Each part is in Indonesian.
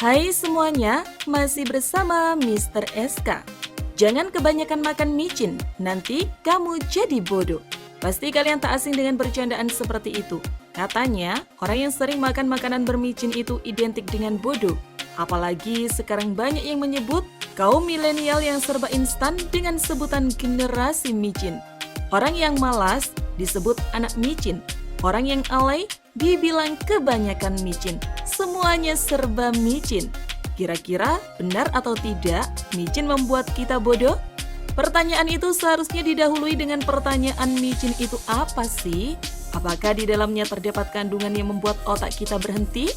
Hai semuanya, masih bersama Mr. SK. Jangan kebanyakan makan micin, nanti kamu jadi bodoh. Pasti kalian tak asing dengan bercandaan seperti itu. Katanya, orang yang sering makan makanan bermicin itu identik dengan bodoh. Apalagi sekarang banyak yang menyebut kaum milenial yang serba instan dengan sebutan generasi micin. Orang yang malas disebut anak micin. Orang yang alay dibilang kebanyakan micin. Semuanya serba micin. Kira-kira benar atau tidak micin membuat kita bodoh? Pertanyaan itu seharusnya didahului dengan pertanyaan micin itu apa sih? Apakah di dalamnya terdapat kandungan yang membuat otak kita berhenti?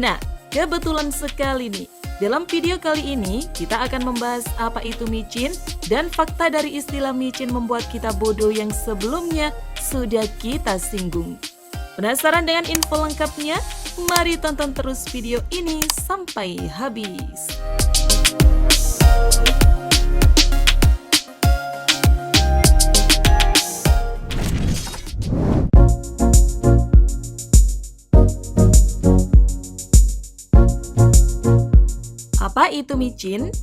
Nah, kebetulan sekali nih. Dalam video kali ini, kita akan membahas apa itu micin dan fakta dari istilah micin membuat kita bodoh yang sebelumnya sudah kita singgung. Penasaran dengan info lengkapnya? Mari tonton terus video ini sampai habis. Apa itu micin?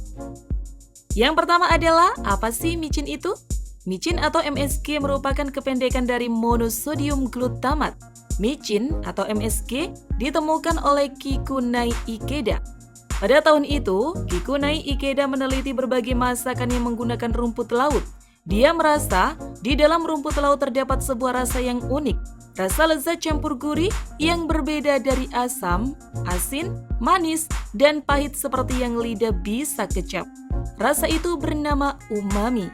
Yang pertama adalah, apa sih micin itu? Micin atau MSG merupakan kependekan dari monosodium glutamat. Micin atau MSG ditemukan oleh Kikunai Ikeda. Pada tahun itu, Kikunai Ikeda meneliti berbagai masakan yang menggunakan rumput laut. Dia merasa di dalam rumput laut terdapat sebuah rasa yang unik. Rasa lezat campur gurih yang berbeda dari asam, asin, manis, dan pahit seperti yang lidah bisa kecap. Rasa itu bernama umami.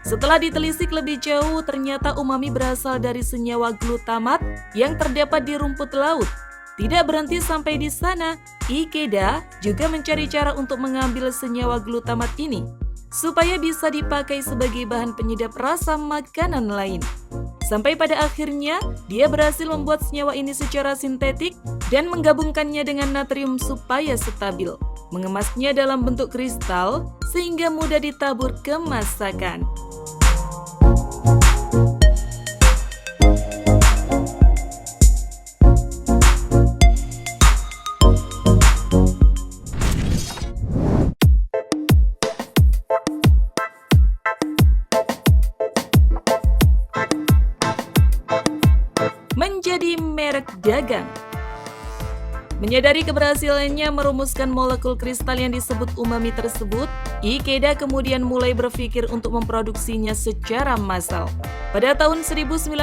Setelah ditelisik lebih jauh, ternyata umami berasal dari senyawa glutamat yang terdapat di rumput laut. Tidak berhenti sampai di sana, Ikeda juga mencari cara untuk mengambil senyawa glutamat ini supaya bisa dipakai sebagai bahan penyedap rasa makanan lain. Sampai pada akhirnya, dia berhasil membuat senyawa ini secara sintetik dan menggabungkannya dengan natrium supaya stabil. Mengemasnya dalam bentuk kristal sehingga mudah ditabur ke masakan. Menjadi merek dagang. Menyadari keberhasilannya merumuskan molekul kristal yang disebut umami tersebut, Ikeda kemudian mulai berpikir untuk memproduksinya secara massal. Pada tahun 1909,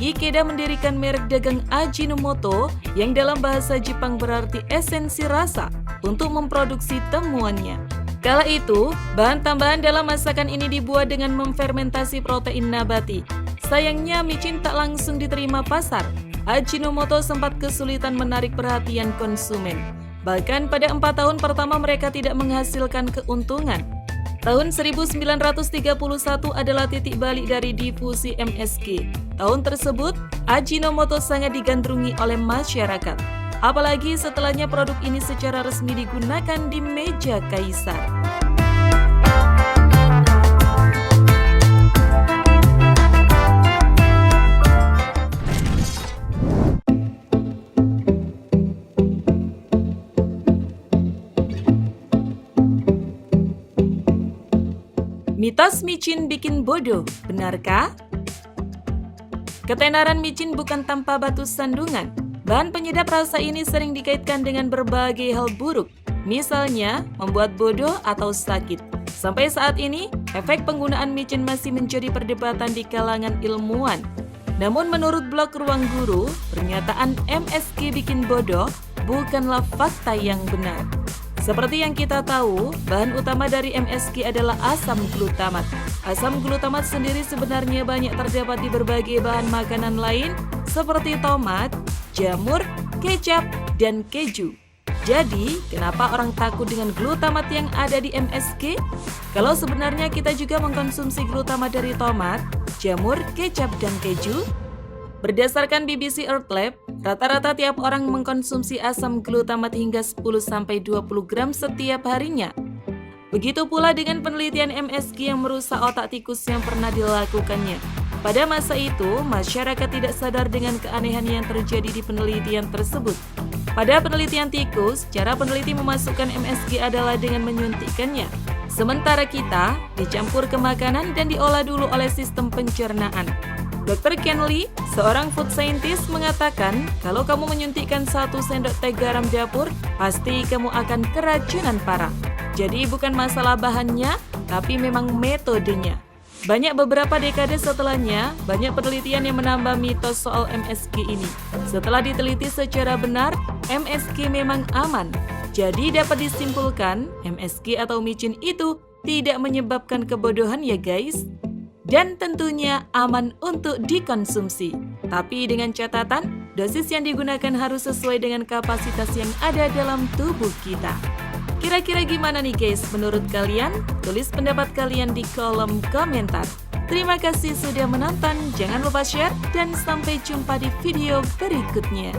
Ikeda mendirikan merek dagang Ajinomoto yang dalam bahasa Jepang berarti esensi rasa untuk memproduksi temuannya. Kala itu, bahan tambahan dalam masakan ini dibuat dengan memfermentasi protein nabati. Sayangnya micin tak langsung diterima pasar. Ajinomoto sempat kesulitan menarik perhatian konsumen. Bahkan pada 4 tahun pertama mereka tidak menghasilkan keuntungan. Tahun 1931 adalah titik balik dari difusi MSG. Tahun tersebut, Ajinomoto sangat digandrungi oleh masyarakat. Apalagi setelahnya produk ini secara resmi digunakan di meja kaisar. Mitos micin bikin bodoh, benarkah? Ketenaran micin bukan tanpa batu sandungan. Bahan penyedap rasa ini sering dikaitkan dengan berbagai hal buruk, misalnya membuat bodoh atau sakit. Sampai saat ini, efek penggunaan micin masih menjadi perdebatan di kalangan ilmuwan. Namun menurut blog Ruang Guru, pernyataan MSG bikin bodoh bukanlah fakta yang benar. Seperti yang kita tahu, bahan utama dari MSG adalah asam glutamat. Asam glutamat sendiri sebenarnya banyak terdapat di berbagai bahan makanan lain seperti tomat, jamur, kecap, dan keju. Jadi, kenapa orang takut dengan glutamat yang ada di MSG? Kalau sebenarnya kita juga mengkonsumsi glutamat dari tomat, jamur, kecap, dan keju? Berdasarkan BBC Earth Lab, rata-rata tiap orang mengkonsumsi asam glutamat hingga 10-20 gram setiap harinya. Begitu pula dengan penelitian MSG yang merusak otak tikus yang pernah dilakukannya. Pada masa itu, masyarakat tidak sadar dengan keanehan yang terjadi di penelitian tersebut. Pada penelitian tikus, cara peneliti memasukkan MSG adalah dengan menyuntikkannya. Sementara kita dicampur ke makanan dan diolah dulu oleh sistem pencernaan. Dr. Ken Lee, seorang food scientist, mengatakan kalau kamu menyuntikkan 1 sendok teh garam dapur, pasti kamu akan keracunan parah. Jadi bukan masalah bahannya, tapi memang metodenya. Banyak beberapa dekade setelahnya, banyak penelitian yang menambah mitos soal MSG ini. Setelah diteliti secara benar, MSG memang aman. Jadi dapat disimpulkan, MSG atau micin itu tidak menyebabkan kebodohan ya guys. Dan tentunya aman untuk dikonsumsi. Tapi dengan catatan, dosis yang digunakan harus sesuai dengan kapasitas yang ada dalam tubuh kita. Kira-kira gimana nih guys menurut kalian? Tulis pendapat kalian di kolom komentar. Terima kasih sudah menonton, jangan lupa share dan sampai jumpa di video berikutnya.